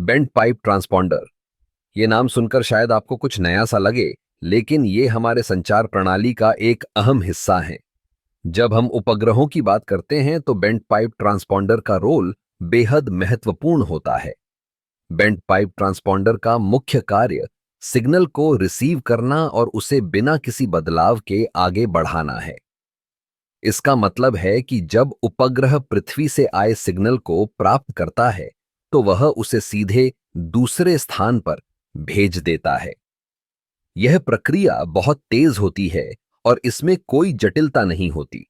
Bent pipe transponder. ये नाम सुनकर शायद आपको कुछ नया सा लगे, लेकिन ये हमारे संचार प्रणाली का एक अहम हिस्सा है। जब हम उपग्रहों की बात करते हैं तो बेंट पाइप ट्रांसपॉन्डर का रोल बेहद महत्वपूर्ण होता है। बेंट पाइप ट्रांसपॉन्डर का मुख्य कार्य सिग्नल को रिसीव करना और उसे बिना किसी बदलाव के आगे बढ़ाना है। इसका मतलब है कि जब उपग्रह पृथ्वी से आए सिग्नल को प्राप्त करता है तो वह उसे सीधे दूसरे स्थान पर भेज देता है। यह प्रक्रिया बहुत तेज होती है और इसमें कोई जटिलता नहीं होती।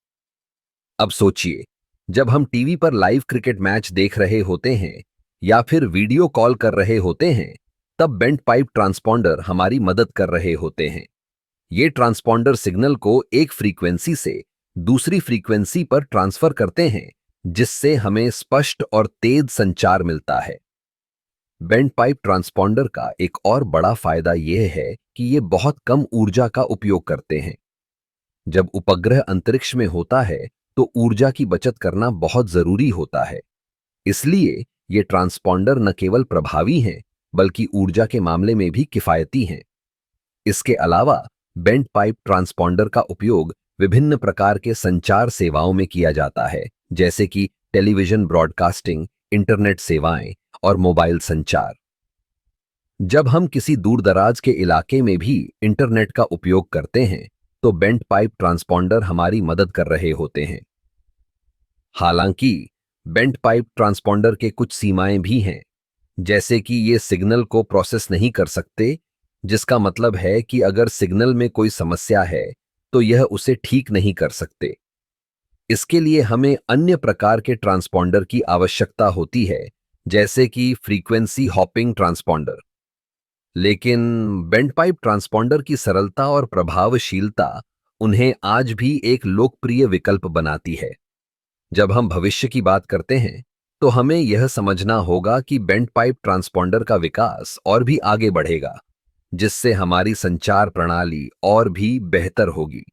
अब सोचिए, जब हम टीवी पर लाइव क्रिकेट मैच देख रहे होते हैं या फिर वीडियो कॉल कर रहे होते हैं, तब बेंट पाइप ट्रांसपॉन्डर हमारी मदद कर रहे होते हैं। ये ट्रांसपॉन्डर सिग्नल को एक फ्रीक्वेंसी से दूसरी फ्रीक्वेंसी पर ट्रांसफर करते हैं, जिससे हमें स्पष्ट और तेज संचार मिलता है। बेंट पाइप ट्रांसपॉन्डर का एक और बड़ा फायदा यह है कि ये बहुत कम ऊर्जा का उपयोग करते हैं। जब उपग्रह अंतरिक्ष में होता है तो ऊर्जा की बचत करना बहुत जरूरी होता है। इसलिए ये ट्रांसपॉन्डर न केवल प्रभावी हैं, बल्कि ऊर्जा के मामले में भी किफायती हैं। इसके अलावा बेंट पाइप ट्रांसपॉन्डर का उपयोग विभिन्न प्रकार के संचार सेवाओं में किया जाता है, जैसे कि टेलीविजन ब्रॉडकास्टिंग, इंटरनेट सेवाएं और मोबाइल संचार। जब हम किसी दूरदराज के इलाके में भी इंटरनेट का उपयोग करते हैं तो बेंट पाइप ट्रांसपॉन्डर हमारी मदद कर रहे होते हैं। हालांकि बेंट पाइप ट्रांसपॉन्डर के कुछ सीमाएं भी हैं, जैसे कि ये सिग्नल को प्रोसेस नहीं कर सकते, जिसका मतलब है कि अगर सिग्नल में कोई समस्या है तो यह उसे ठीक नहीं कर सकते। इसके लिए हमें अन्य प्रकार के ट्रांसपॉन्डर की आवश्यकता होती है, जैसे कि फ्रीक्वेंसी हॉपिंग ट्रांसपॉन्डर। लेकिन बेंट पाइप ट्रांसपॉन्डर की सरलता और प्रभावशीलता उन्हें आज भी एक लोकप्रिय विकल्प बनाती है। जब हम भविष्य की बात करते हैं तो हमें यह समझना होगा कि बेंट पाइप ट्रांसपॉन्डर का विकास और भी आगे बढ़ेगा, जिससे हमारी संचार प्रणाली और भी बेहतर होगी।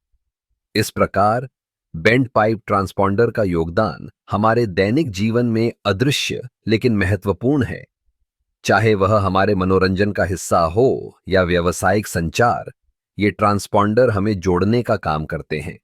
इस प्रकार बेंट पाइप ट्रांसपॉन्डर का योगदान हमारे दैनिक जीवन में अदृश्य लेकिन महत्वपूर्ण है। चाहे वह हमारे मनोरंजन का हिस्सा हो या व्यावसायिक संचार, ये ट्रांसपॉन्डर हमें जोड़ने का काम करते हैं।